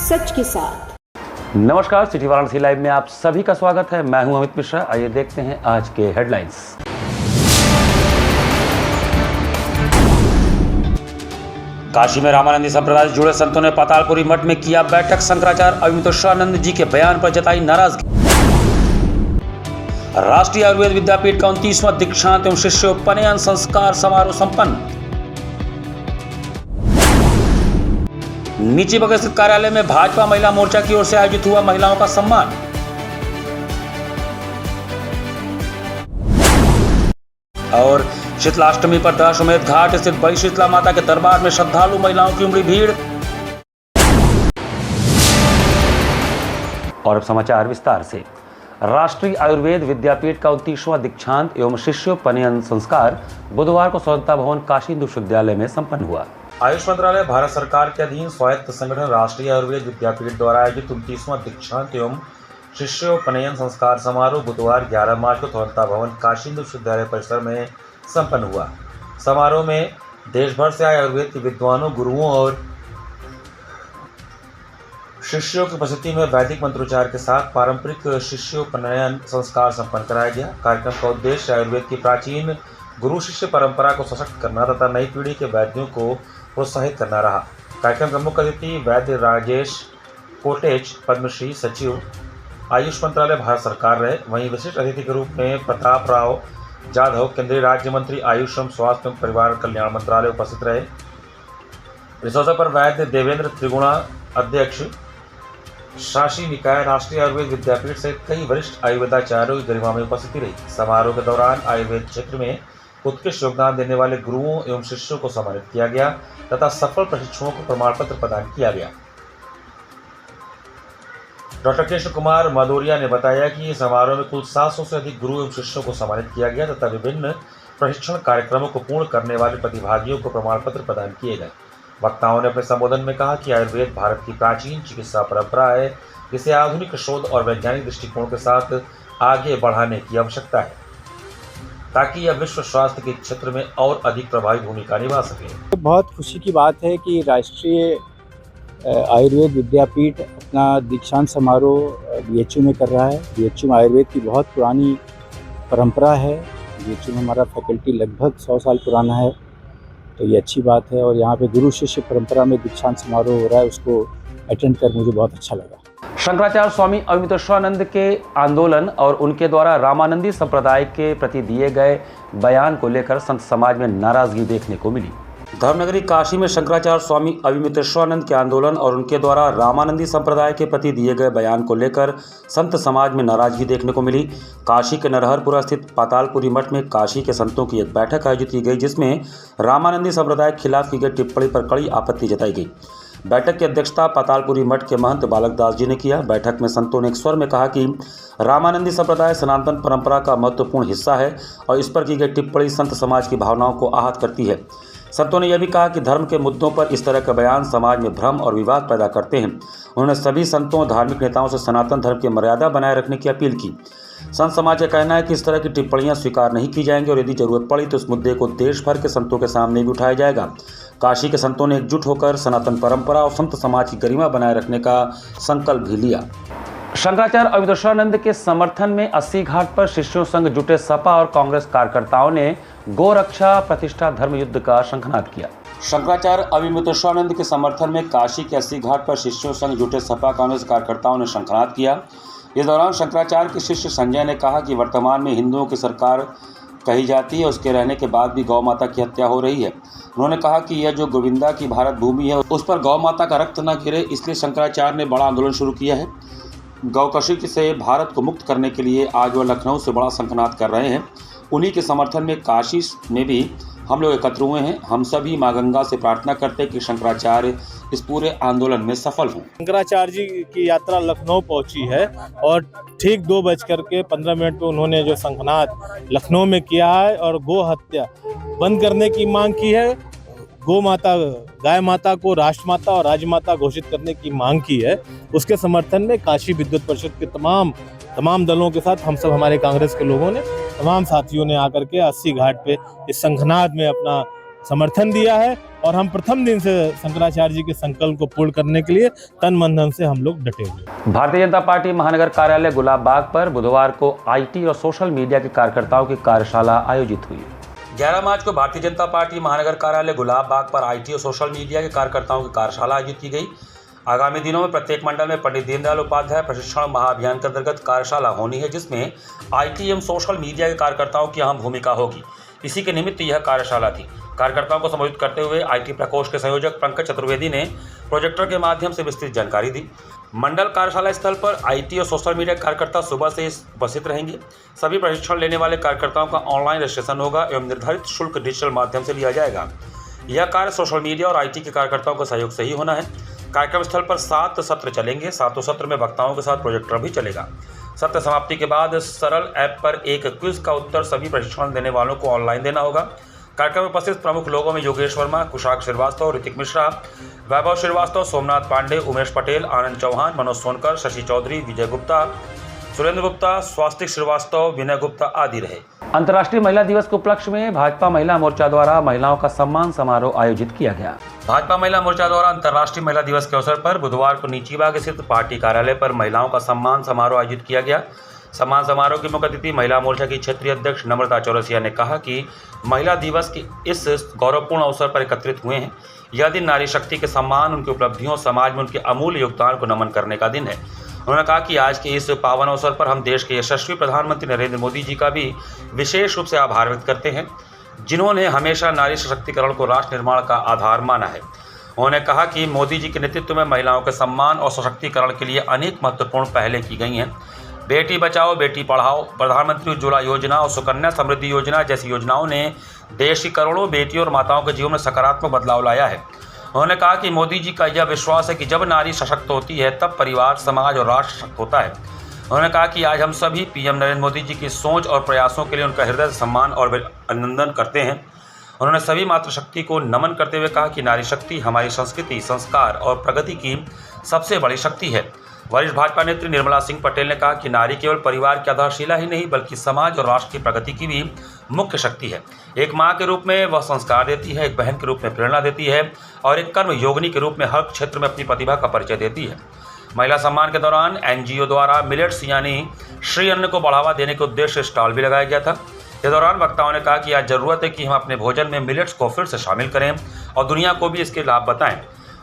सच के साथ। नमस्कार, सिटी वाराणसी लाइव में आप सभी का स्वागत है। मैं हूं अमित मिश्रा। आइए देखते हैं आज के हेडलाइंस। काशी में रामानंदी संप्रदाय से जुड़े संतों ने पातालपुरी मठ में किया बैठक। शंकराचार्य अविमितोषानंद जी के बयान पर जताई नाराजगी। राष्ट्रीय आयुर्वेद विद्यापीठ का 29वां दीक्षांत एवं शिष्योपनयन संस्कार समारोह संपन्न। नीची बगर स्थित कार्यालय में भाजपा महिला मोर्चा की ओर से आयोजित हुआ महिलाओं का सम्मान। और शीतलाष्टमी पर दशाश्वमेध घाट स्थित बड़ी शीतला माता के दरबार में श्रद्धालु महिलाओं की उमड़ी भीड़। और अब समाचार विस्तार से। राष्ट्रीय आयुर्वेद विद्यापीठ का 29वां दीक्षांत एवं शिष्योपनयन संस्कार बुधवार को स्वतंत्रता भवन काशी हिंदू विश्वविद्यालय में संपन्न हुआ। आयुष मंत्रालय भारत सरकार के अधीन स्वायत्त संगठन राष्ट्रीय आयुर्वेद विद्यापीठ द्वारा आयोजित 29वां दीक्षांत एवं शिष्योपनयन संस्कार समारोह बुधवार 11 मार्च को स्वतंत्रता भवन काशी हिंदू विश्वविद्यालय परिसर में संपन्न हुआ। समारोह में देश भर से आए आयुर्वेद के विद्वानों, गुरुओं और शिष्यों की उपस्थिति में वैदिक मंत्रोच्चार के साथ पारंपरिक शिष्योपनयन संस्कार संपन्न कराया गया। कार्यक्रम का उद्देश्य आयुर्वेद की प्राचीन गुरु शिष्य परंपरा को सशक्त करना तथा नई पीढ़ी के वैद्यों को प्रोत्साहित करना रहा। कार्यक्रम का मुख्य अतिथि वैद्य राजेश कोटेच, पद्मश्री सचिव आयुष मंत्रालय भारत सरकार रहे। वहीं विशिष्ट अतिथि के रूप में प्रताप राव जाधव, केंद्रीय राज्य मंत्री आयुष एवं स्वास्थ्य एवं परिवार कल्याण मंत्रालय उपस्थित रहे। इस अवसर पर वैद्य देवेंद्र त्रिगुणा, अध्यक्ष शासी निकाय राष्ट्रीय आयुर्वेद विद्यापीठ सहित कई वरिष्ठ आयुर्वेदाचार्यों की गरिमा में उपस्थिति रही। समारोह के दौरान आयुर्वेद क्षेत्र में उत्कृष्ट योगदान देने वाले गुरुओं एवं शिष्यों को सम्मानित किया गया तथा सफल प्रशिक्षुओं को प्रमाण पत्र प्रदान किया गया। डॉक्टर कृष्ण कुमार मदोरिया ने बताया कि समारोह में कुल 700 से अधिक गुरु एवं शिष्यों को सम्मानित किया गया तथा विभिन्न प्रशिक्षण कार्यक्रमों को पूर्ण करने वाले प्रतिभागियों को प्रमाण पत्र प्रदान किए गए। वक्ताओं ने अपने संबोधन में कहा कि आयुर्वेद भारत की प्राचीन चिकित्सा परंपरा है, जिसे आधुनिक शोध और वैज्ञानिक दृष्टिकोण के साथ आगे बढ़ाने की आवश्यकता है ताकि यह विश्व स्वास्थ्य के क्षेत्र में और अधिक प्रभावी भूमिका निभा सके। बहुत खुशी की बात है कि राष्ट्रीय आयुर्वेद विद्यापीठ अपना दीक्षांत समारोह बीएचयू में कर रहा है। बीएचयू में आयुर्वेद की बहुत पुरानी परंपरा है। बीएचयू में हमारा फैकल्टी लगभग 100 साल पुराना है, तो ये अच्छी बात है। और यहाँ पे गुरु शिष्य परंपरा में दीक्षांत समारोह हो रहा है, उसको अटेंड कर मुझे बहुत अच्छा लगा। शंकराचार्य स्वामी अविमितोषानंद के आंदोलन और उनके द्वारा रामानंदी संप्रदाय के प्रति दिए गए बयान को लेकर संत समाज में नाराजगी देखने को मिली। धर्मनगरी काशी में शंकराचार्य स्वामी अविमितोषानंद के आंदोलन और उनके द्वारा रामानंदी संप्रदाय के प्रति दिए गए बयान को लेकर संत समाज में नाराजगी देखने को मिली। काशी के नरहरपुरा स्थित पातालपुरी मठ में काशी के संतों की एक बैठक आयोजित की गई, जिसमें रामानंदी संप्रदाय के खिलाफ की गई टिप्पणी पर कड़ी आपत्ति जताई गई। बैठक की अध्यक्षता पातालपुरी मठ के महंत बालक दास जी ने किया। बैठक में संतों ने एक स्वर में कहा कि रामानंदी संप्रदाय सनातन परंपरा का महत्वपूर्ण हिस्सा है और इस पर की गई टिप्पणी संत समाज की भावनाओं को आहत करती है। संतों ने यह भी कहा कि धर्म के मुद्दों पर इस तरह का बयान समाज में भ्रम और विवाद पैदा करते हैं। उन्होंने सभी संतों और धार्मिक नेताओं से सनातन धर्म की मर्यादा बनाए रखने की अपील की। संत समाज का कहना है कि इस तरह की टिप्पणियां स्वीकार नहीं की जाएंगी और यदि जरूरत पड़ी तो इस मुद्दे को देश भर के संतों के सामने भी उठाया जाएगा। काशी के संतों ने एकजुट होकर सनातन परंपरा और संत समाज की गरिमा बनाए रखने का संकल्प भी लिया। शंकराचार्य अविमितोषानंद के समर्थन में 80 घाट पर शिष्यों संग जुटे सपा और कांग्रेस कार्यकर्ताओं ने गोरक्षा प्रतिष्ठा धर्म युद्ध का शंखनाद किया। शंकराचार्य अविमितोषानंद के समर्थन में काशी के 80 घाट पर शिष्यों संग जुटे सपा कांग्रेस कार्यकर्ताओं ने शंखनाद किया। इस दौरान शंकराचार्य के शिष्य संजय ने कहा कि वर्तमान में हिंदुओं की सरकार कही जाती है, उसके रहने के बाद भी गौ माता की हत्या हो रही है। उन्होंने कहा कि यह जो गोविंदा की भारत भूमि है उस पर गौ माता का रक्त न गिरे, इसलिए शंकराचार्य ने बड़ा आंदोलन शुरू किया है। गौकशी से भारत को मुक्त करने के लिए आज वह लखनऊ से बड़ा शंखनाद कर रहे हैं। उन्हीं के समर्थन में काशी में भी हम लोग एकत्र हुए हैं। हम सभी माँ गंगा से प्रार्थना करते हैं कि शंकराचार्य इस पूरे आंदोलन में सफल हों। शंकराचार्य जी की यात्रा लखनऊ पहुंची है और ठीक 2:15 पे उन्होंने जो शंखनाद लखनऊ में किया है और गो हत्या बंद करने की मांग की है। गौ माता, गाय माता को राष्ट्रमाता और राजमाता घोषित करने की मांग की है। उसके समर्थन में काशी विद्युत परिषद के तमाम दलों के साथ हम सब, हमारे कांग्रेस के लोगों ने, तमाम साथियों ने आकर के 80 घाट पे इस शंखनाद में अपना समर्थन दिया है और हम प्रथम दिन से शंकराचार्य जी के संकल्प को पूर्ण करने के लिए तन मन धन से हम लोग डटे हुए। भारतीय जनता पार्टी महानगर कार्यालय गुलाब बाग पर बुधवार को आईटी और सोशल मीडिया के कार्यकर्ताओं की कार्यशाला आयोजित हुई। 11 मार्च को भारतीय जनता पार्टी महानगर कार्यालय गुलाब बाग पर आईटी और सोशल मीडिया के कार्यकर्ताओं की कार्यशाला आयोजित की गई। आगामी दिनों में प्रत्येक मंडल में पंडित दीनदयाल उपाध्याय प्रशिक्षण महाअभियान के अंतर्गत कार्यशाला होनी है, जिसमें आईटी एवं सोशल मीडिया के कार्यकर्ताओं की अहम भूमिका होगी। इसी के निमित्त यह कार्यशाला थी। कार्यकर्ताओं को संबोधित करते हुए आईटी प्रकोष्ठ के संयोजक पंकज चतुर्वेदी ने प्रोजेक्टर के माध्यम से विस्तृत जानकारी दी। मंडल कार्यशाला स्थल पर आईटी और सोशल मीडिया कार्यकर्ता सुबह से उपस्थित रहेंगे। सभी प्रशिक्षण लेने वाले कार्यकर्ताओं का ऑनलाइन रजिस्ट्रेशन होगा एवं निर्धारित शुल्क डिजिटल माध्यम से लिया जाएगा। यह कार्य सोशल मीडिया और आईटी के कार्यकर्ताओं के सहयोग से ही होना है। कार्यक्रम स्थल पर 7 सत्र चलेंगे। 7 सत्र में वक्ताओं के साथ प्रोजेक्टर भी चलेगा। सत्र समाप्ति के बाद सरल ऐप पर एक क्विज का उत्तर सभी प्रशिक्षण देने वालों को ऑनलाइन देना होगा। कार्यक्रम में उपस्थित प्रमुख लोगों में योगेश वर्मा, कुशाक श्रीवास्तव, ऋतिक मिश्रा, वैभव श्रीवास्तव, सोमनाथ पांडे, उमेश पटेल, आनंद चौहान, मनोज सोनकर, शशि चौधरी, विजय गुप्ता, सुरेंद्र गुप्ता, स्वास्तिक श्रीवास्तव, विनय गुप्ता आदि रहे। अंतर्राष्ट्रीय महिला दिवस के उपलक्ष्य में भाजपा महिला मोर्चा द्वारा महिलाओं का सम्मान समारोह आयोजित किया गया। भाजपा महिला मोर्चा द्वारा अंतर्राष्ट्रीय महिला दिवस के अवसर पर बुधवार को नीचीबाग स्थित पार्टी कार्यालय पर महिलाओं का सम्मान समारोह आयोजित किया गया। सम्मान समारोह की मुख्य अतिथि महिला मोर्चा की क्षेत्रीय अध्यक्ष नम्रता चौरसिया ने कहा कि महिला दिवस के इस गौरवपूर्ण अवसर पर एकत्रित हुए हैं। यह दिन नारी शक्ति के सम्मान, उनकी उपलब्धियों, समाज में उनके अमूल्य योगदान को नमन करने का दिन है। उन्होंने कहा कि आज के इस पावन अवसर पर हम देश के यशस्वी प्रधानमंत्री नरेंद्र मोदी जी का भी विशेष रूप से आभार व्यक्त करते हैं, जिन्होंने हमेशा नारी सशक्तिकरण को राष्ट्र निर्माण का आधार माना है। उन्होंने कहा कि मोदी जी के नेतृत्व में महिलाओं के सम्मान और सशक्तिकरण के लिए अनेक महत्वपूर्ण पहलें की गई हैं। बेटी बचाओ बेटी पढ़ाओ, प्रधानमंत्री उज्ज्वला योजना और सुकन्या समृद्धि योजना जैसी योजनाओं ने देश की करोड़ों बेटियों और माताओं के जीवन में सकारात्मक बदलाव लाया है। उन्होंने कहा कि मोदी जी का यह विश्वास है कि जब नारी सशक्त होती है तब परिवार, समाज और राष्ट्र सशक्त होता है। उन्होंने कहा कि आज हम सभी पीएम नरेंद्र मोदी जी की सोच और प्रयासों के लिए उनका हृदय से सम्मान और अभिनंदन करते हैं। उन्होंने सभी मातृशक्ति को नमन करते हुए कहा कि नारी शक्ति हमारी संस्कृति, संस्कार और प्रगति की सबसे बड़ी शक्ति है। वरिष्ठ भाजपा नेत्री निर्मला सिंह पटेल ने कहा कि नारी केवल परिवार की आधारशिला ही नहीं बल्कि समाज और राष्ट्र की प्रगति की भी मुख्य शक्ति है। एक माँ के रूप में वह संस्कार देती है, एक बहन के रूप में प्रेरणा देती है और एक कर्म योगिनी के रूप में हर क्षेत्र में अपनी प्रतिभा का परिचय देती है। महिला सम्मान के दौरान एनजीओ द्वारा मिलेट्स यानी श्री अन्न को बढ़ावा देने के उद्देश्य से स्टॉल भी लगाया गया था। इस दौरान वक्ताओं ने कहा कि आज जरूरत है कि हम अपने भोजन में मिलेट्स को फिर से शामिल करें और दुनिया को भी इसके लाभ बताएं।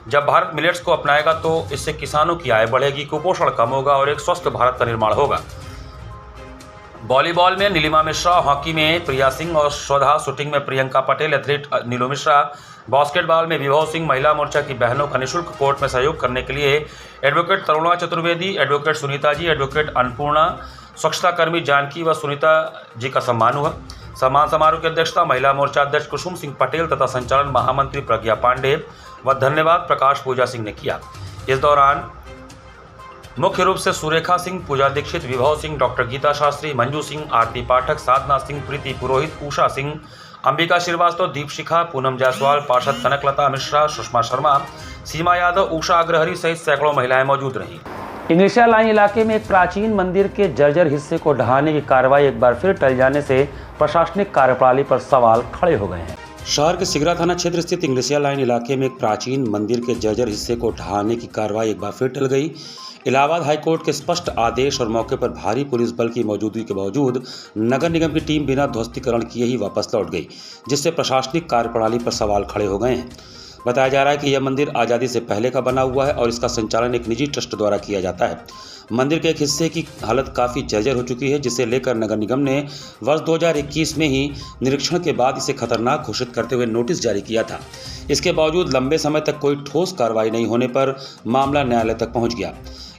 जब भारत मिलेट्स को अपनाएगा तो इससे किसानों की आय बढ़ेगी, कुपोषण कम होगा और एक स्वस्थ भारत का निर्माण होगा। वॉलीबॉल में नीलिमा मिश्रा, हॉकी में प्रिया सिंह और स्वधा, शूटिंग में प्रियंका पटेल, एथलीट नीलू मिश्रा, बास्केटबॉल में विभव सिंह, महिला मोर्चा की बहनों का निःशुल्क कोर्ट में सहयोग करने के लिए advocate Taruna Chaturvedi, advocate Sunita ji, advocate Annapurna, स्वच्छता कर्मी जानकी व सुनीता जी का सम्मान हुआ। सम्मान समारोह की अध्यक्षता महिला मोर्चा अध्यक्ष कुसुम सिंह पटेल तथा संचालन महामंत्री प्रज्ञा पांडे व धन्यवाद प्रकाश पूजा सिंह ने किया। इस दौरान मुख्य रूप से सुरेखा सिंह, पूजा दीक्षित, विभव सिंह, डॉक्टर गीता शास्त्री, मंजू सिंह, आरती पाठक, साधना सिंह, प्रीति पुरोहित, उषा सिंह, अंबिका श्रीवास्तव, दीपशिखा, पूनम जायसवाल, पार्षद कनकलता मिश्रा, सुषमा शर्मा, सीमा यादव, उषा अग्रहरी सहित सैकड़ों महिलाएं मौजूद रहीं। इंग्लिशिया लाइन इलाके में एक प्राचीन मंदिर के जर्जर हिस्से को ढहाने की कार्रवाई एक बार फिर टल जाने से प्रशासनिक कार्यप्रणाली पर सवाल खड़े हो गए हैं। शहर के सिगरा थाना क्षेत्र स्थित इंग्लिशिया लाइन इलाके में एक प्राचीन मंदिर के जर्जर हिस्से को ढहाने की कार्रवाई एक बार फिर टल गई। इलाहाबाद हाईकोर्ट के स्पष्ट आदेश और मौके पर भारी पुलिस बल की मौजूदगी के बावजूद नगर निगम की टीम बिना ध्वस्तीकरण किए ही वापस लौट गई, जिससे प्रशासनिक कार्यप्रणाली पर सवाल खड़े हो गए हैं। बताया जा रहा है कि यह मंदिर आज़ादी से पहले का बना हुआ है और इसका संचालन एक निजी ट्रस्ट द्वारा किया जाता है। मंदिर के एक हिस्से की हालत काफ़ी जर्जर हो चुकी है, जिसे लेकर नगर निगम ने वर्ष 2021 में ही निरीक्षण के बाद इसे खतरनाक घोषित करते हुए नोटिस जारी किया था। इसके बावजूद लंबे समय तक कोई ठोस कार्रवाई नहीं होने पर मामला न्यायालय तक पहुंच गया।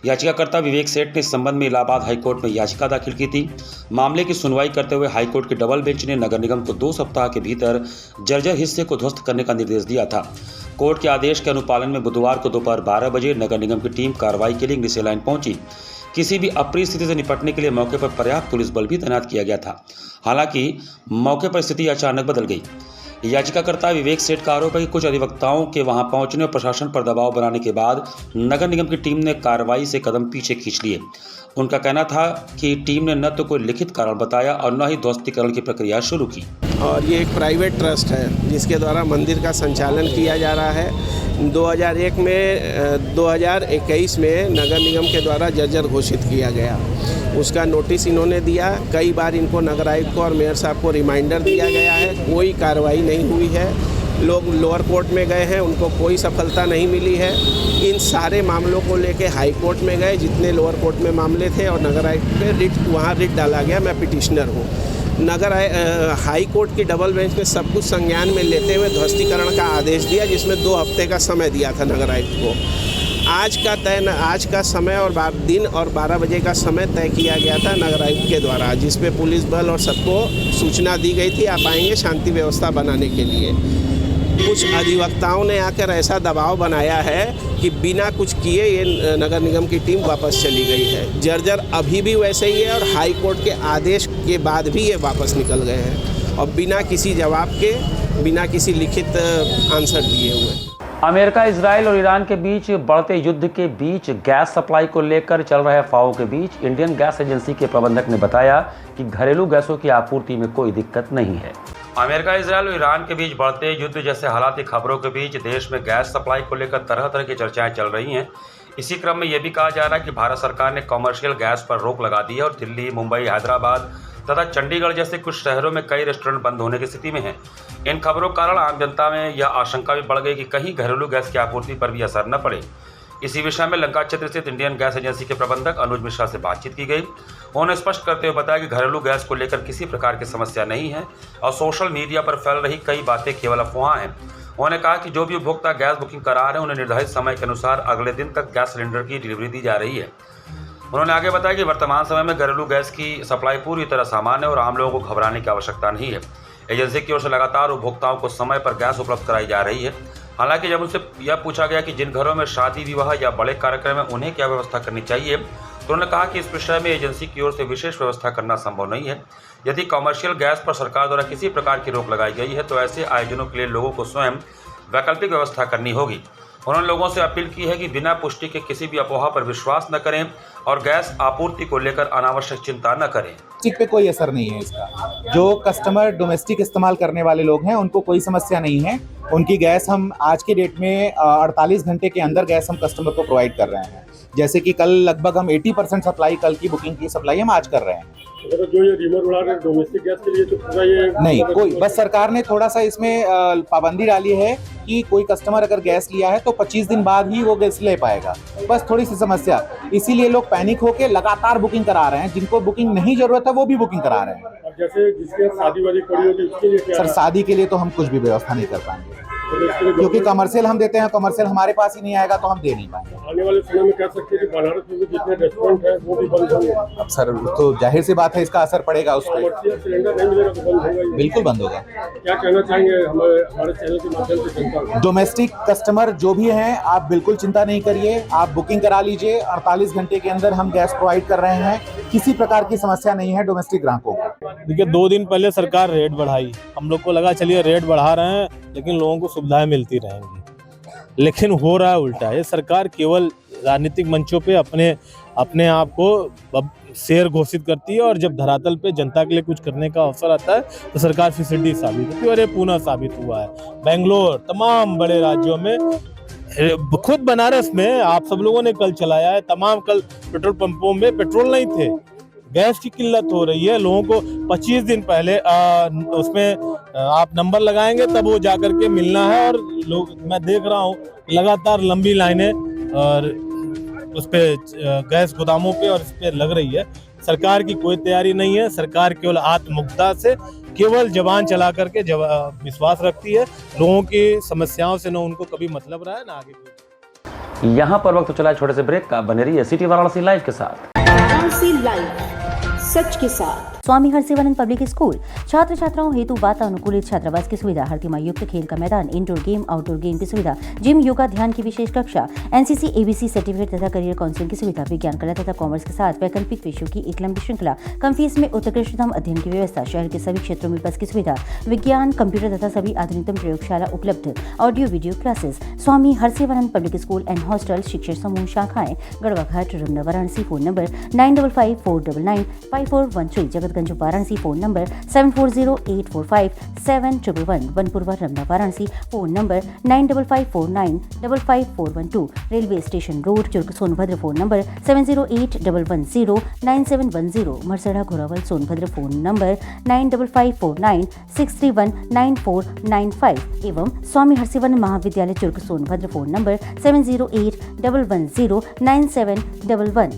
याचिकाकर्ता विवेक सेठ ने इस संबंध में इलाहाबाद हाईकोर्ट में याचिका दाखिल की थी। मामले की सुनवाई करते हुए हाईकोर्ट की डबल बेंच ने नगर निगम को 2 सप्ताह के भीतर जर्जर हिस्से को ध्वस्त करने का निर्देश दिया था। कोर्ट के आदेश के अनुपालन में बुधवार को दोपहर 12 बजे नगर निगम की टीम कार्रवाई के लिए इंग्लिशिया लाइन पहुंची। किसी भी अप्रिय स्थिति से निपटने के लिए मौके पर पर्याप्त पुलिस बल भी तैनात किया गया था। हालांकि मौके पर स्थिति अचानक बदल गई। याचिकाकर्ता विवेक सेठ का आरोप है कि कुछ अधिवक्ताओं के वहां पहुंचने और प्रशासन पर दबाव बनाने के बाद नगर निगम की टीम ने कार्रवाई से कदम पीछे खींच लिए। उनका कहना था कि टीम ने न तो कोई लिखित कारण बताया और न ही ध्वस्तीकरण की प्रक्रिया शुरू की। और ये एक प्राइवेट ट्रस्ट है जिसके द्वारा मंदिर का संचालन किया जा रहा है। 2021 में नगर निगम के द्वारा जर्जर घोषित किया गया, उसका नोटिस इन्होंने दिया। कई बार इनको नगर आयुक्त को और मेयर साहब को रिमाइंडर दिया गया है, कोई कार्रवाई नहीं हुई है। लोग लोअर कोर्ट में गए हैं, उनको कोई सफलता नहीं मिली है। इन सारे मामलों को लेके हाई कोर्ट में गए, जितने लोअर कोर्ट में मामले थे, और नगर आयुक्त पे वहाँ रिट डाला गया। मैं पिटिशनर हूँ। हाई कोर्ट की डबल बेंच में सब कुछ संज्ञान में लेते हुए ध्वस्तीकरण का आदेश दिया, जिसमें 2 हफ्ते का समय दिया था नगर आयुक्त को। आज का समय और दिन और 12 बजे का समय तय किया गया था नगर आयुक्त के द्वारा, जिसमें पुलिस बल और सबको सूचना दी गई थी आप आएंगे शांति व्यवस्था बनाने के लिए। कुछ अधिवक्ताओं ने आकर ऐसा दबाव बनाया है कि बिना कुछ किए ये नगर निगम की टीम वापस चली गई है। जर्जर अभी भी वैसे ही है और हाई कोर्ट के आदेश के बाद भी ये वापस निकल गए हैं, और बिना किसी जवाब के, बिना किसी लिखित आंसर दिए हुए। अमेरिका, इजराइल और ईरान के बीच बढ़ते युद्ध के बीच गैस सप्लाई को लेकर चल रहे अफवाहों के बीच इंडियन गैस एजेंसी के प्रबंधक ने बताया कि घरेलू गैसों की आपूर्ति में कोई दिक्कत नहीं है। अमेरिका, इजराइल और ईरान के बीच बढ़ते युद्ध जैसे हालात की खबरों के बीच देश में गैस सप्लाई को लेकर तरह तरह की चर्चाएं चल रही हैं। इसी क्रम में यह भी कहा जा रहा है कि भारत सरकार ने कॉमर्शियल गैस पर रोक लगा दी है और दिल्ली, मुंबई, हैदराबाद तथा चंडीगढ़ जैसे कुछ शहरों में कई रेस्टोरेंट बंद होने की स्थिति में हैं। इन खबरों के कारण आम जनता में यह आशंका भी बढ़ गई कि कहीं घरेलू गैस की आपूर्ति पर भी असर न पड़े। इसी विषय में लंका क्षेत्र स्थित इंडियन गैस एजेंसी के प्रबंधक अनुज मिश्रा से बातचीत की गई। उन्होंने स्पष्ट करते हुए बताया कि घरेलू गैस को लेकर किसी प्रकार की समस्या नहीं है और सोशल मीडिया पर फैल रही कई बातें केवल अफवाह हैं। उन्होंने कहा कि जो भी उपभोक्ता गैस बुकिंग करा रहे हैं उन्हें निर्धारित समय के अनुसार अगले दिन तक गैस सिलेंडर की डिलीवरी दी जा रही है। उन्होंने आगे बताया कि वर्तमान समय में घरेलू गैस की सप्लाई पूरी तरह सामान्य है और आम लोगों को घबराने की आवश्यकता नहीं है। एजेंसी की ओर से लगातार उपभोक्ताओं को समय पर गैस उपलब्ध कराई जा रही है। हालांकि जब उनसे यह पूछा गया कि जिन घरों में शादी, विवाह या बड़े कार्यक्रम है उन्हें क्या व्यवस्था करनी चाहिए, तो उन्होंने कहा कि इस विषय में एजेंसी की ओर से विशेष व्यवस्था करना संभव नहीं है। यदि कमर्शियल गैस पर सरकार द्वारा किसी प्रकार की रोक लगाई गई है तो ऐसे आयोजनों के लिए लोगों को स्वयं वैकल्पिक व्यवस्था करनी होगी। उन्होंने लोगों से अपील की है कि बिना पुष्टि के किसी भी अफवाह पर विश्वास न करें और गैस आपूर्ति को लेकर अनावश्यक चिंता न करें। प्लास्टिक पे कोई असर नहीं है इसका। जो कस्टमर डोमेस्टिक इस्तेमाल करने वाले लोग हैं उनको कोई समस्या नहीं है। उनकी गैस हम आज के डेट में 48 घंटे के अंदर गैस हम कस्टमर को प्रोवाइड कर रहे हैं। जैसे कि कल लगभग हम 80% सप्लाई, कल की बुकिंग की सप्लाई हम आज कर रहे हैं। जो ये रिमोट उड़ा रहे डोमेस्टिक गैस के लिए तो पूरा ये नहीं, कोई बस सरकार ने थोड़ा सा इसमें पाबंदी डाली है कि कोई कस्टमर अगर गैस लिया है तो 25 दिन बाद ही वो गैस ले पाएगा। बस थोड़ी सी समस्या, इसीलिए लोग पैनिक होकर लगातार बुकिंग करा रहे हैं। जिनको बुकिंग नहीं जरूरत है वो भी बुकिंग करा रहे हैं। जैसे जिसके शादी वादी पड़ी होती है उसके लिए क्या? सर शादी के लिए तो हम कुछ भी व्यवस्था नहीं कर पाएंगे क्योंकि कमर्शियल हम देते हैं, कमर्शियल हमारे पास ही नहीं आएगा तो हम दे नहीं पाएंगे। आने वाले समय में कह सकते हैं कि बनारस में जितने रेस्टोरेंट हैं वो भी बंद होंगे। अब सर तो जाहिर सी बात है इसका असर पड़ेगा उस पर। कमर्शियल सिलेंडर नहीं मिलेगा तो बंद होगा। बिल्कुल बंद होगा। क्या कहना चाहेंगे हमारे चैनल के माध्यम से जनता को? डोमेस्टिक कस्टमर जो भी हैं आप बिल्कुल चिंता नहीं करिए, आप बुकिंग करा लीजिए। 48 घंटे के अंदर हम गैस प्रोवाइड कर रहे हैं, किसी प्रकार की समस्या नहीं है डोमेस्टिक ग्राहकों को। देखिए 2 दिन पहले सरकार रेट बढ़ाई, हम लोग को लगा चलिए रेट बढ़ा रहे हैं लेकिन लोगों को सुविधाएं मिलती रहेंगी, लेकिन हो रहा है उल्टा। ये सरकार केवल राजनीतिक मंचों पे अपने आप को शेर घोषित करती है और जब धरातल पे जनता के लिए कुछ करने का अवसर आता है तो सरकार फिसड्डी साबित होती है और ये पुनः साबित हुआ है। बेंगलोर, तमाम बड़े राज्यों में, खुद बनारस में आप सब लोगों ने कल चलाया है, तमाम कल पेट्रोल पंपों में पेट्रोल नहीं थे। गैस की किल्लत हो रही है। लोगों को 25 दिन पहले उसमें आप नंबर लगाएंगे तब वो जाकर के मिलना है और लोग, मैं देख रहा हूँ लगातार लंबी लाइनें और उस पे गैस गोदामों पे और इस पे लग रही है। सरकार की कोई तैयारी नहीं है। सरकार केवल आत्ममुग्धता से, केवल जबान चला करके विश्वास रखती है। लोगों की समस्याओं से न उनको कभी मतलब रहा है ना आगे। यहाँ पर वक्त चला छोटे से ब्रेक का। बने रहिए सिटी वाराणसी लाइव के साथ। वाराणसी लाइव, सच के साथ। स्वामी हरसिवानंद पब्लिक स्कूल छात्र छात्राओं हेतु वातानुकूलित छात्रावास की सुविधा, हर तिमाही युक्त खेल का मैदान, इंडोर गेम, आउटडोर गेम की सुविधा, जिम, योगा, ध्यान की विशेष कक्षा, एनसीसी, एबीसी सर्टिफिकेट तथा करियर काउंसलिंग की सुविधा, विज्ञान, कला तथा कॉमर्स के साथ वैकल्पिक विषयों की एक लंबी श्रृंखला, कम फीस में उत्कृष्टतम अध्ययन की व्यवस्था, शहर के सभी क्षेत्रों में बस की सुविधा, विज्ञान, कंप्यूटर तथा सभी आधुनिकतम प्रयोगशाला उपलब्ध, audio video classes. Swami Harsivanand public school and hostel, शिक्षण समूह, शाखाएं Garhwa Ghat, Ramna, Varanasi. Phone number 9554995413, Jagat Hazratganj Varanasi phone number 7408457111, Vanpurwa Ramna Varanasi phone number 9554955412, railway station road Churk Sonbhadra phone number 7081109710, Marsara Ghorawal Sonbhadra phone number 955496319495 एवं स्वामी हर्षिवर्धन महाविद्यालय Churk Sonbhadra phone number 7081109711।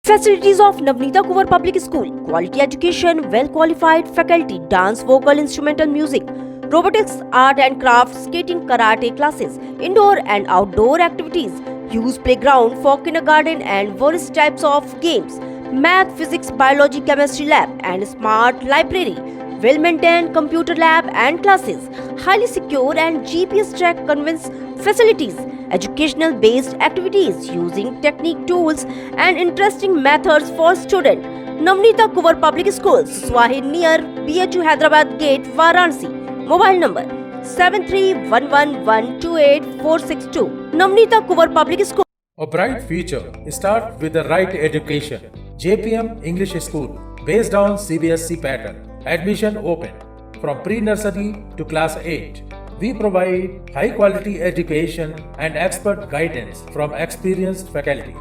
Facilities of Navneeta Kuwar Public School: quality education, well qualified faculty, dance, vocal, instrumental music, robotics, art and crafts, skating, karate classes, indoor and outdoor activities, use playground for kindergarten and various types of games, math, physics, biology, chemistry lab and smart library, well maintained computer lab and classes, highly secure and GPS track convince facilities, educational based activities using technique tools and interesting methods for students. Navneeta Kuwar Public Schools, Swahid near BHU Hyderabad Gate, Varanasi. Mobile number 7311128462. Navneeta Kuwar Public School. A bright future starts with the right education. JPM English School, based on CBSE pattern. Admission open from pre-nursery to class 8. We provide high-quality education and expert guidance from experienced faculty.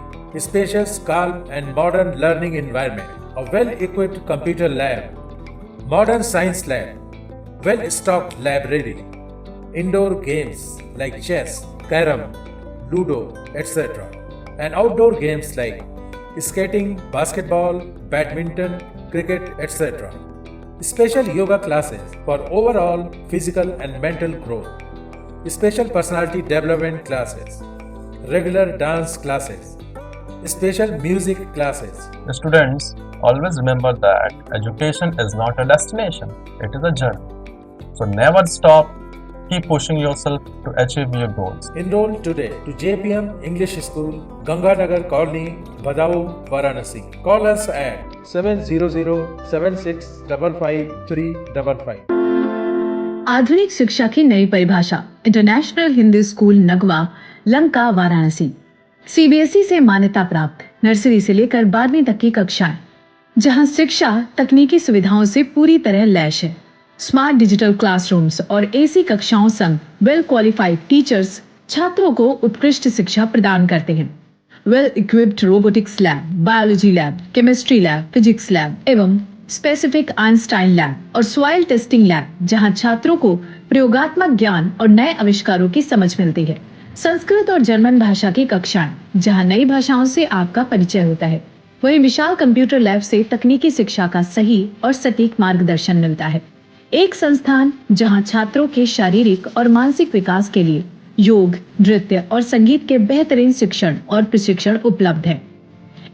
Spacious, calm and modern learning environment. A well-equipped computer lab. Modern science lab. Well-stocked library. Indoor games like chess, carom, ludo, etc. And outdoor games like skating, basketball, badminton, cricket, etc. Special yoga classes for overall physical and mental growth. Special personality development classes. Regular dance classes. Special music classes. The students always remember that education is not a destination, it is a journey. So never stop, keep pushing yourself to achieve your goals. Enroll today to JPM English School, Ganganagar Colony, Badau, Varanasi. Call us at 700-7655-355. आधुनिक शिक्षा की नई परिभाषा, international Hindi school Nagwa, Lanka, Varanasi. CBSE से मान्यता प्राप्त nursery से लेकर 12वीं तक की कक्षाएं, जहां शिक्षा तकनीकी सुविधाओं से पूरी तरह लैस है। स्मार्ट डिजिटल क्लासरूम्स और AC कक्षाओं संग वेल क्वालिफाइड टीचर्स छात्रों को उत्कृष्ट शिक्षा प्रदान करते हैं। Well equipped robotics lab, biology lab, chemistry lab, physics lab एवं स्पेसिफिक आइंस्टाइन लैब और सॉइल टेस्टिंग लैब, जहां छात्रों को प्रयोगात्मक ज्ञान और नए आविष्कारों की समझ मिलती है। संस्कृत और जर्मन भाषा की कक्षाएं, जहां नई भाषाओं से आपका परिचय होता है। वहीं विशाल कंप्यूटर लैब से तकनीकी शिक्षा का सही और सटीक मार्गदर्शन मिलता है। एक संस्थान जहां छात्रों के शारीरिक और मानसिक विकास के लिए योग, नृत्य और संगीत के बेहतरीन शिक्षण और प्रशिक्षण उपलब्ध है।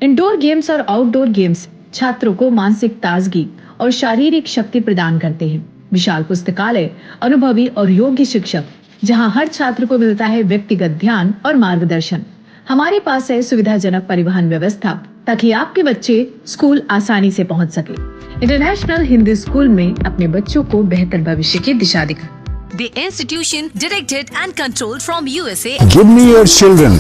इंडोर गेम्स और आउटडोर गेम्स छात्रों को मानसिक ताजगी और शारीरिक शक्ति प्रदान करते हैं। विशाल पुस्तकालय, अनुभवी और योग्य शिक्षक, जहां हर छात्र को मिलता है व्यक्तिगत ध्यान और मार्गदर्शन। हमारे पास है सुविधाजनक परिवहन व्यवस्था, ताकि आपके बच्चे स्कूल आसानी से पहुंच सके। इंटरनेशनल हिंदी स्कूल में अपने बच्चों को बेहतर भविष्य की दिशा दिखा। The institution directed and controlled from USA. Give me your children.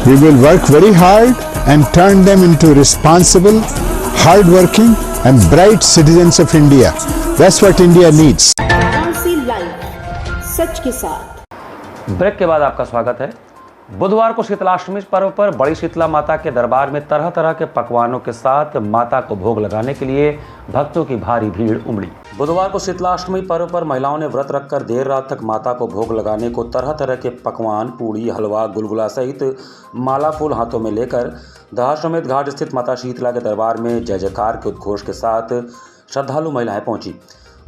We will work very hard and turn them into responsible, hard-working and bright citizens of India. That's what India needs. सच के साथ। Break के बाद आपका स्वागत है। बुधवार को शीतलाष्टमी पर्व पर बड़ी शीतला माता के दरबार में तरह तरह के पकवानों के साथ माता को भोग लगाने के लिए भक्तों की भारी भीड़ उमड़ी। बुधवार को शीतलाष्टमी पर्व पर महिलाओं ने व्रत रखकर देर रात तक माता को भोग लगाने को तरह तरह के पकवान, पूड़ी, हलवा, गुलगुला सहित माला फूल हाथों में लेकर दहाश्वमेध घाट स्थित माता शीतला के दरबार में जय जयकार के उद्घोष के साथ श्रद्धालु महिलाएं पहुंची।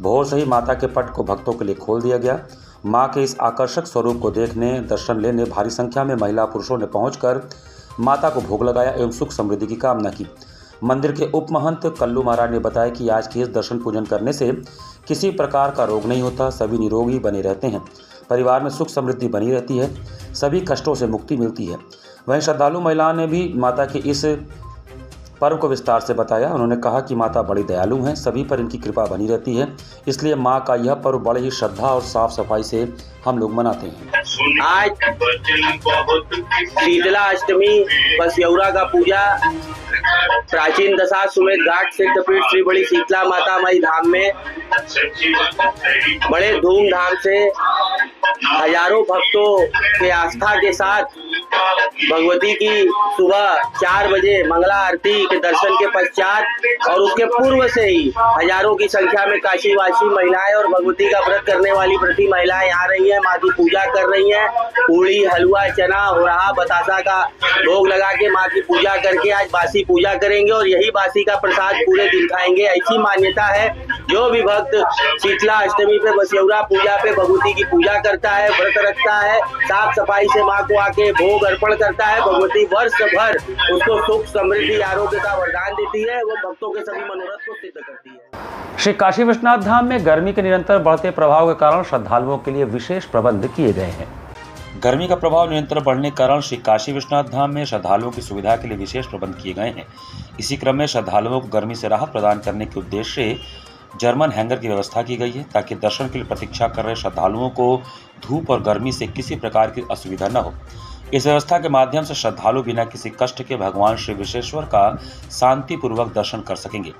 भोर से ही माता के पट को भक्तों के लिए खोल दिया गया। मां के इस आकर्षक स्वरूप को देखने, दर्शन लेने भारी संख्या में महिला पुरुषों ने पहुंचकर माता को भोग लगाया एवं सुख समृद्धि की कामना की। मंदिर के उप महंत कल्लू महाराज ने बताया कि आज के इस दर्शन पूजन करने से किसी प्रकार का रोग नहीं होता, सभी निरोगी बने रहते हैं, परिवार में सुख समृद्धि बनी रहती है, सभी कष्टों से मुक्ति मिलती है। वहीं श्रद्धालु महिलाओं ने भी माता के इस पर्व को विस्तार से बताया। उन्होंने कहा कि माता बड़ी दयालु हैं, सभी पर इनकी कृपा बनी रहती है, इसलिए माँ का यह पर्व बड़े ही श्रद्धा और साफ सफाई से हम लोग मनाते हैं। आज शीतला अष्टमी बसियौरा का पूजा प्राचीन दशाश्वमेध घाट सिद्धपीठ श्री बड़ी शीतला माता माई धाम में बड़े धूमधाम से हजारों भक्तों के आस्था के साथ भगवती की सुबह 4 बजे मंगला आरती के दर्शन के पश्चात और उसके पूर्व से ही हजारों की संख्या में काशीवासी महिलाएं और भगवती का व्रत करने वाली व्रती महिलाएं यहाँ रही हैं, माँ की पूजा कर रही हैं। पूड़ी, हलवा, चना, होरहा, बतासा का भोग लगा के माँ की पूजा करके आज बासी पूजा करेंगे और यही बासी का प्रसाद पूरे दिन खाएंगे। ऐसी मान्यता है। जो भी भक्त शीतला अष्टमी पे बसियौरा पूजा पे भगवती की पूजा करता है, व्रत रखता है, साफ सफाई से माँ को आके भोग अर्पण करता है, भगवती वर्ष भर उसको सुख, समृद्धि, आरोग्य का वरदान देती है। वो भक्तों के सभी मनोरथ को सिद्ध करती है। श्री काशी विश्वनाथ धाम में गर्मी के निरंतर बढ़ते प्रभाव के कारण श्रद्धालुओं के लिए विशेष प्रबंध किए गए हैं। गर्मी का प्रभाव निरंतर बढ़ने के कारण श्री काशी विश्वनाथ धाम में श्रद्धालुओं की सुविधा के लिए विशेष प्रबंध किए गए हैं। इसी क्रम में श्रद्धालुओं को गर्मी से राहत प्रदान करने के उद्देश्य से जर्मन हैंगर की व्यवस्था की गई है, ताकि दर्शन के लिए प्रतीक्षा कर रहे श्रद्धालुओं को धूप और गर्मी से किसी प्रकार की असुविधा न हो। इस व्यवस्था के माध्यम से श्रद्धालु बिना किसी कष्ट के भगवान श्री विश्वेश्वर का शांतिपूर्वक दर्शन कर सकेंगे।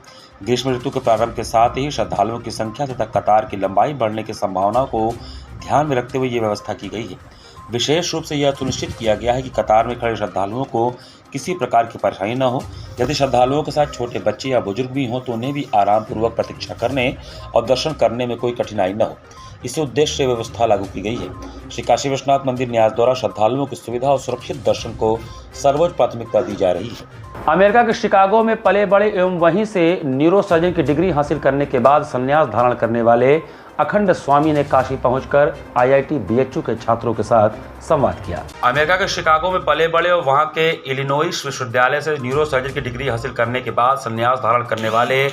ग्रीष्म ऋतु के प्रारंभ के साथ ही श्रद्धालुओं की संख्या तथा कतार की लंबाई बढ़ने की संभावना को ध्यान में रखते हुए ये व्यवस्था की गई है। विशेष रूप से यह सुनिश्चित किया गया है कि कतार में खड़े श्रद्धालुओं को किसी प्रकार की परेशानी न हो। यदि श्रद्धालुओं के साथ छोटे बच्चे या बुजुर्ग भी हों तो उन्हें भी आराम पूर्वक प्रतीक्षा करने और दर्शन करने में कोई कठिनाई न हो। इसी उद्देश्य से व्यवस्था लागू की गई है। श्री काशी विश्वनाथ मंदिर न्यास द्वारा श्रद्धालुओं की सुविधा और सुरक्षित दर्शन को सर्वोच्च प्राथमिकता दी जा रही है। अमेरिका के शिकागो में पले बड़े एवं वहीं से न्यूरोसर्जन की डिग्री हासिल करने के बाद संन्यास धारण करने वाले अखंड स्वामी ने काशी पहुंचकर IIT BHU के छात्रों के साथ संवाद किया। अमेरिका के शिकागो में पले बड़े और वहां के इलिनॉइस विश्वविद्यालय से न्यूरोसर्जन की डिग्री हासिल करने के बाद संन्यास धारण करने वाले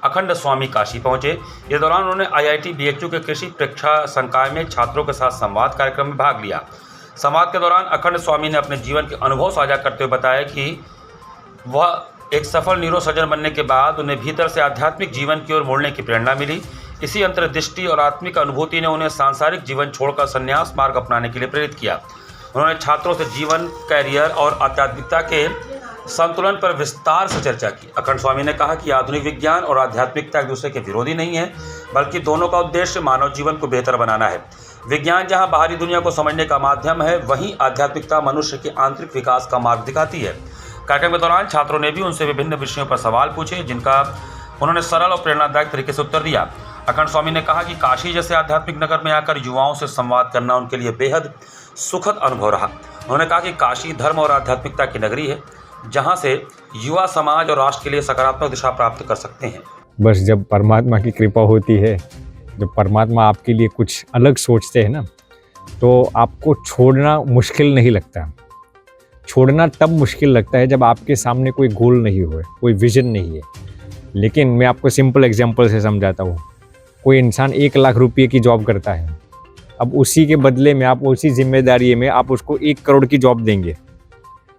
अखंड स्वामी काशी पहुंचे। इस दौरान उन्होंने IIT BHU के कृषि परीक्षा संकाय में छात्रों के साथ संवाद कार्यक्रम में भाग लिया। संवाद के दौरान अखंड स्वामी ने अपने जीवन के अनुभव साझा करते हुए बताया कि वह एक सफल न्यूरोसर्जन बनने के बाद उन्हें भीतर से आध्यात्मिक जीवन की ओर मुड़ने की प्रेरणा मिली। इसी अंतर्दृष्टि और आत्मिक अनुभूति ने उन्हें सांसारिक जीवन छोड़कर संन्यास मार्ग अपनाने के लिए प्रेरित किया। उन्होंने छात्रों से जीवन, कैरियर और आध्यात्मिकता के संतुलन पर विस्तार से चर्चा की। अखंड स्वामी ने कहा कि आधुनिक विज्ञान और आध्यात्मिकता एक दूसरे के विरोधी नहीं है, बल्कि दोनों का उद्देश्य मानव जीवन को बेहतर बनाना है। विज्ञान जहां बाहरी दुनिया को समझने का माध्यम है, वहीं आध्यात्मिकता मनुष्य के आंतरिक विकास का मार्ग दिखाती है। कार्यक्रम के दौरान छात्रों ने भी उनसे विभिन्न विषयों पर सवाल पूछे, जिनका उन्होंने सरल और प्रेरणादायक तरीके से उत्तर दिया। अखंड स्वामी ने कहा कि काशी जैसे आध्यात्मिक नगर में आकर युवाओं से संवाद करना उनके लिए बेहद सुखद अनुभव रहा। उन्होंने कहा कि काशी धर्म और आध्यात्मिकता की नगरी है, जहां से युवा समाज और राष्ट्र के लिए सकारात्मक दिशा प्राप्त कर सकते हैं। बस जब परमात्मा की कृपा होती है, जब परमात्मा आपके लिए कुछ अलग सोचते हैं ना, तो आपको छोड़ना मुश्किल नहीं लगता। छोड़ना तब मुश्किल लगता है जब आपके सामने कोई गोल नहीं हो, कोई विजन नहीं है। लेकिन मैं आपको सिंपल एग्जांपल से समझाता हूँ। कोई इंसान 1 लाख रुपये की जॉब करता है, अब उसी के बदले में आप उसी जिम्मेदारी में आप उसको 1 करोड़ की जॉब देंगे,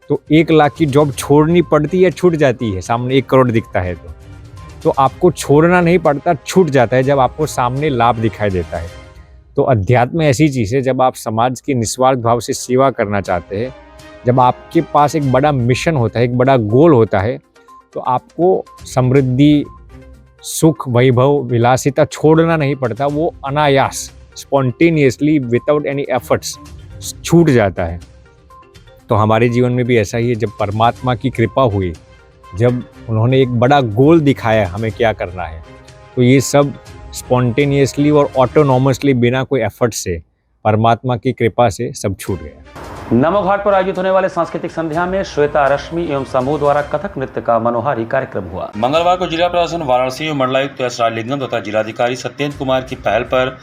तो 1 लाख की जॉब छोड़नी पड़ती है, छूट जाती है। सामने 1 करोड़ दिखता है तो आपको छोड़ना नहीं पड़ता, छूट जाता है जब आपको सामने लाभ दिखाई देता है। तो अध्यात्म ऐसी चीज़ है, जब आप समाज की निस्वार्थ भाव से सेवा करना चाहते हैं, जब आपके पास एक बड़ा मिशन होता है, एक बड़ा गोल होता है, तो आपको समृद्धि, सुख, वैभव, विलासिता छोड़ना नहीं पड़ता। वो अनायास, स्पॉन्टेनियसली, विदाउट एनी एफर्ट्स छूट जाता है। तो हमारे जीवन में भी ऐसा ही है। जब परमात्मा की कृपा हुई, जब उन्होंने एक बड़ा गोल दिखाया हमें क्या करना है, तो ये सब स्पॉन्टेनियसली और ऑटोनॉमसली, बिना कोई एफर्ट से, परमात्मा की कृपा से सब छूट गया। नमो घाट पर आयोजित होने वाले सांस्कृतिक संध्या में श्वेता रश्मि एवं समूह द्वारा कथक नृत्य का मनोहारी कार्यक्रम हुआ। मंगलवार को जिला प्रशासन वाराणसी एवं मंडलायुक्त एस राजलिंगम तथा जिलाधिकारी सत्येंद्र कुमार की पहल पर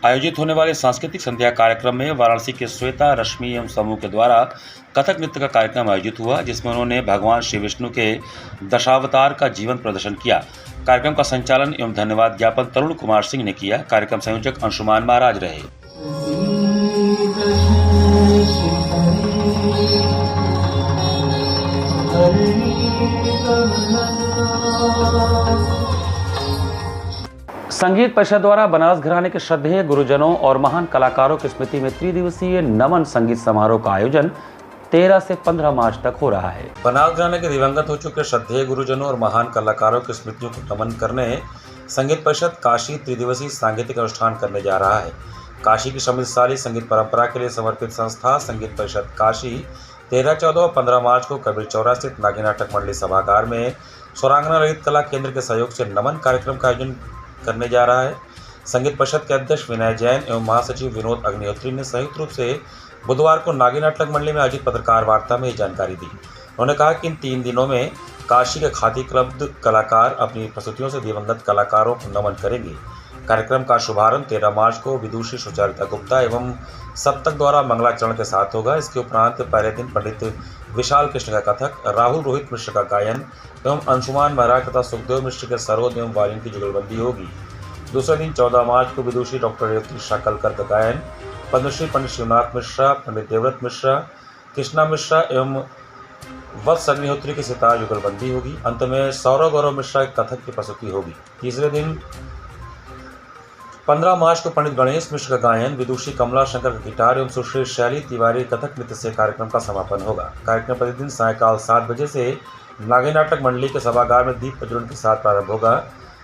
आयोजित होने वाले सांस्कृतिक संध्या कार्यक्रम में वाराणसी के श्वेता रश्मि एवं समूह के द्वारा कथक नृत्य का कार्यक्रम आयोजित हुआ, जिसमें उन्होंने भगवान श्री विष्णु के दशावतार का जीवन प्रदर्शन किया। कार्यक्रम का संचालन एवं धन्यवाद ज्ञापन तरुण कुमार सिंह ने किया। कार्यक्रम संयोजक अंशुमान महाराज रहे। हरि संगीत परिषद द्वारा बनारस घराने के श्रद्धेय गुरुजनों और महान कलाकारों की स्मृति में त्रिदिवसीय नमन संगीत समारोह का आयोजन 13 से 15 मार्च तक हो रहा है। बनारस घराने के दिवंगत हो चुके श्रद्धेय गुरुजनों और महान कलाकारों की स्मृतियों को नमन करने संगीत परिषद काशी त्रिदिवसीय सांगीतिक अनुष्ठान करने जा रहा है। काशी की समृद्धशाली संगीत परंपरा के लिए समर्पित संस्था संगीत परिषद काशी 13, 14 और 15 मार्च को कबीर चौरा स्थित नागी नाटक मंडली सभागार में स्वरांगना ललित कला केंद्र के सहयोग से नमन कार्यक्रम का आयोजन करने जा रहा है। संगीत परिषद के अध्यक्ष विनय जैन एवं महासचिव विनोद अग्निहोत्री ने संयुक्त रूप से बुधवार को नागी नाटक मंडली में आयोजित पत्रकार वार्ता में ये जानकारी दी। उन्होंने कहा कि इन 3 दिनों में काशी के ख्याति क्लब कलाकार अपनी प्रस्तुतियों से दिवंगत कलाकारों को नमन करेंगे। कार्यक्रम का शुभारंभ 13 मार्च को विदुषी सुचरिता गुप्ता एवं सप्तक द्वारा मंगलाचरण के साथ होगा। इसके उपरांत पहले दिन पंडित विशाल कृष्ण का कथक, राहुल रोहित मिश्र का गायन एवं अंशुमान महाराज तथा सुखदेव मिश्र के सरोद एवं वायलिन की जुगलबंदी होगी। दूसरे दिन 14 मार्च को विदुषी डॉक्टर रेवती शाकलकर का गायन, पद्मश्री पंडित शिवनाथ मिश्रा, पंडित देवव्रत मिश्रा, कृष्णा मिश्रा एवं वत्स अग्निहोत्री की सितार जुगलबंदी होगी। अंत में सौरव गौरव मिश्रा एक कथक की प्रस्तुति होगी। तीसरे दिन 15 मार्च को पंडित गणेश मिश्र का गायन, विदुषी कमला शंकर का गिटार एवं सुश्री शैली तिवारी कथक नृत्य से कार्यक्रम का समापन होगा। कार्यक्रम प्रतिदिन सायंकाल 7 बजे से नागी नाटक मंडली के सभागार में दीप प्रज्वलन के साथ प्रारंभ होगा।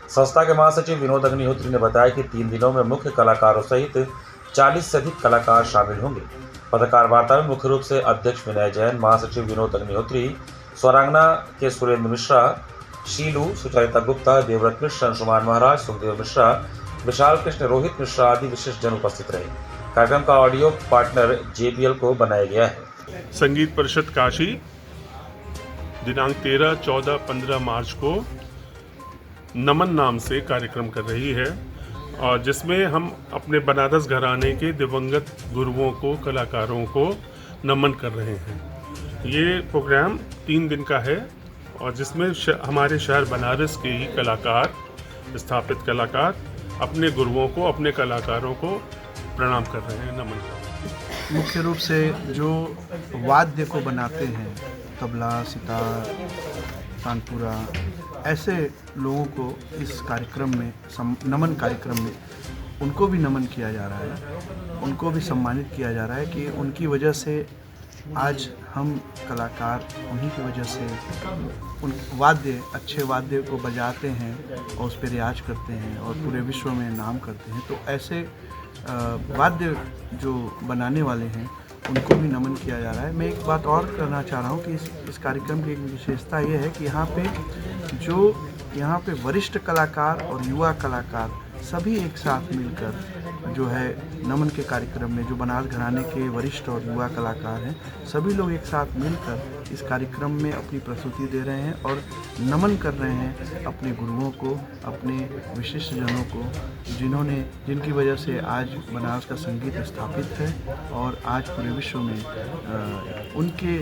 संस्था के महासचिव विनोद अग्निहोत्री ने बताया कि 3 दिनों में मुख्य कलाकारों सहित 40 से अधिक कलाकार शामिल होंगे। पत्रकार वार्ता में मुख्य रूप से अध्यक्ष विनय जैन, महासचिव विनोद अग्निहोत्री, स्वरांगना के सुरेंद्र मिश्रा, शीलू, सुचरिता गुप्ता, देवव्रत मिश्र, अंशुमान महाराज, सुखदेव मिश्रा, विशाल कृष्ण, रोहित मिश्रा आदि विशिष्ट जन उपस्थित रहे। कार्यक्रम का ऑडियो पार्टनर JBL को बनाया गया है। संगीत परिषद काशी दिनांक 13, 14, 15 मार्च को नमन नाम से कार्यक्रम कर रही है और जिसमें हम अपने बनारस घराने के दिवंगत गुरुओं को, कलाकारों को नमन कर रहे हैं। ये प्रोग्राम 3 दिन का है और जिसमें हमारे शहर बनारस के ही कलाकार, स्थापित कलाकार अपने गुरुओं को, अपने कलाकारों को प्रणाम कर रहे हैं, नमन कर रहे हैं। मुख्य रूप से जो वाद्य को बनाते हैं, तबला, सितार, तानपुरा, ऐसे लोगों को इस कार्यक्रम में, नमन कार्यक्रम में उनको भी नमन किया जा रहा है, उनको भी सम्मानित किया जा रहा है कि उनकी वजह से आज हम कलाकार, उन्हीं की वजह से उन वाद्य, अच्छे वाद्य को बजाते हैं और उस पर रियाज करते हैं और पूरे विश्व में नाम करते हैं। तो ऐसे वाद्य जो बनाने वाले हैं उनको भी नमन किया जा रहा है। मैं एक बात और करना चाह रहा हूँ कि इस कार्यक्रम की एक विशेषता ये है कि यहाँ पे वरिष्ठ कलाकार और युवा कलाकार सभी एक साथ मिलकर जो है नमन के कार्यक्रम में, जो बनारस घराने के वरिष्ठ और युवा कलाकार हैं, सभी लोग एक साथ मिलकर इस कार्यक्रम में अपनी प्रस्तुति दे रहे हैं और नमन कर रहे हैं अपने गुरुओं को, अपने विशिष्ट जनों को, जिनकी वजह से आज बनारस का संगीत स्थापित है और आज पूरे विश्व में उनके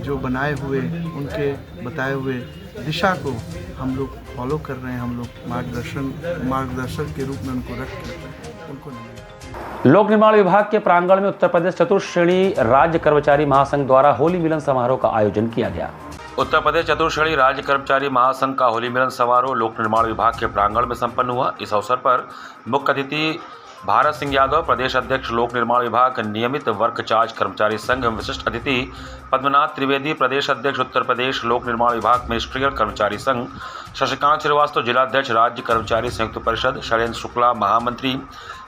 जो बनाए हुए, उनके बताए हुए दिशा को हम लोग फॉलो कर रहे हैं। हम लोग मार्गदर्शक के रूप में उनको रख के उनको लोक निर्माण विभाग के प्रांगण में उत्तर प्रदेश चतुर्थ श्रेणी राज्य कर्मचारी महासंघ द्वारा होली मिलन समारोह का आयोजन किया गया। उत्तर प्रदेश चतुर्थ श्रेणी राज्य कर्मचारी महासंघ का होली मिलन समारोह लोक निर्माण विभाग के प्रांगण में संपन्न हुआ। इस अवसर पर मुख्य अतिथि भारत सिंह यादव, प्रदेश अध्यक्ष लोक निर्माण विभाग नियमित वर्क चार्ज कर्मचारी संघ एवं विशिष्ट अतिथि पद्मनाथ त्रिवेदी, प्रदेश अध्यक्ष उत्तर प्रदेश लोक निर्माण विभाग मिनिस्ट्रियल कर्मचारी संघ शशिकांत श्रीवास्तव, जिलाध्यक्ष राज्य कर्मचारी संयुक्त परिषद शैलेंद्र शुक्ला, महामंत्री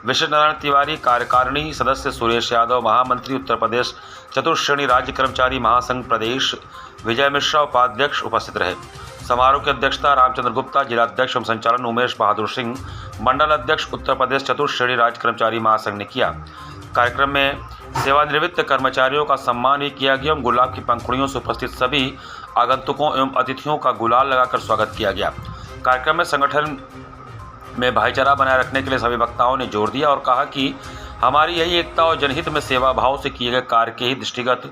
विशेष नारायण तिवारी, कार्यकारिणी सदस्य सुरेश यादव, महामंत्री उत्तर प्रदेश चतुर्थ श्रेणी राज्य कर्मचारी महासंघ प्रदेश विजय मिश्रा उपाध्यक्ष उपस्थित रहे। समारोह की अध्यक्षता रामचंद्र गुप्ता, जिलाध्यक्ष एवं संचालन उमेश बहादुर सिंह, मंडल अध्यक्ष उत्तर प्रदेश चतुर्थ श्रेणी राज्य कर्मचारी महासंघ ने किया। कार्यक्रम में सेवानिवृत्त कर्मचारियों का सम्मान भी किया गया एवं गुलाब की पंखुड़ियों से उपस्थित सभी आगंतुकों एवं अतिथियों का गुलाल लगाकर स्वागत किया गया। कार्यक्रम में संगठन में भाईचारा बनाए रखने के लिए सभी वक्ताओं ने जोर दिया और कहा कि हमारी यही एकता और जनहित में सेवा भाव से किए गए कार्य के ही दृष्टिगत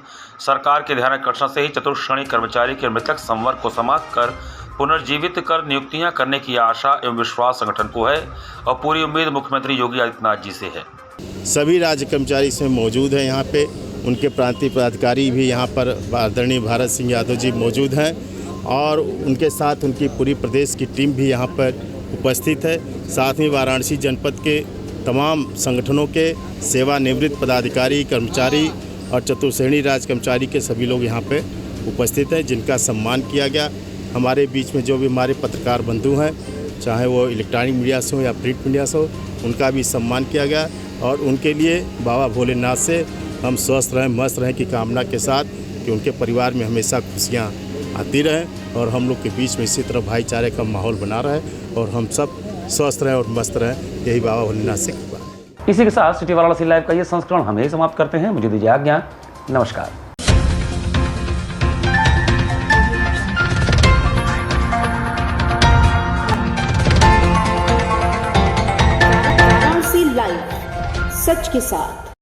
सरकार के ध्यानाकर्षण से ही चतुर्थ श्रेणी कर्मचारी के मृतक संवर्ग को समाप्त कर पुनर्जीवित कर नियुक्तियां करने की आशा एवं विश्वास संगठन को है और पूरी उम्मीद मुख्यमंत्री योगी आदित्यनाथ जी से है। सभी राज्य कर्मचारी इसमें मौजूद हैं। यहाँ पे उनके प्रांतीय पदाधिकारी भी यहाँ पर आदरणीय भारत सिंह यादव जी मौजूद हैं और उनके साथ उनकी पूरी प्रदेश की टीम भी यहाँ पर उपस्थित है। साथ ही वाराणसी जनपद के तमाम संगठनों के सेवानिवृत्त पदाधिकारी, कर्मचारी और चतुर्श्रेणी राज कर्मचारी के सभी लोग यहाँ पे उपस्थित हैं, जिनका सम्मान किया गया। हमारे बीच में जो भी हमारे पत्रकार बंधु हैं, चाहे वो इलेक्ट्रॉनिक मीडिया से हो या प्रिंट मीडिया से हो, उनका भी सम्मान किया गया और उनके लिए बाबा भोलेनाथ से हम स्वस्थ रहें, मस्त रहें की कामना के साथ कि उनके परिवार में हमेशा खुशियाँ आती रहें और हम लोग के बीच में इसी तरह भाईचारे का माहौल बना रहे और हम सब स्वस्थ रहें और मस्त रहें, यही बाबा भोलेनाथ से कृपा। इसी के साथ सिटी वाराणसी लाइव का ये संस्करण हम यही समाप्त करते हैं। मुझे दीजिए आज्ञा। नमस्कार। वाराणसी लाइव, सच के साथ।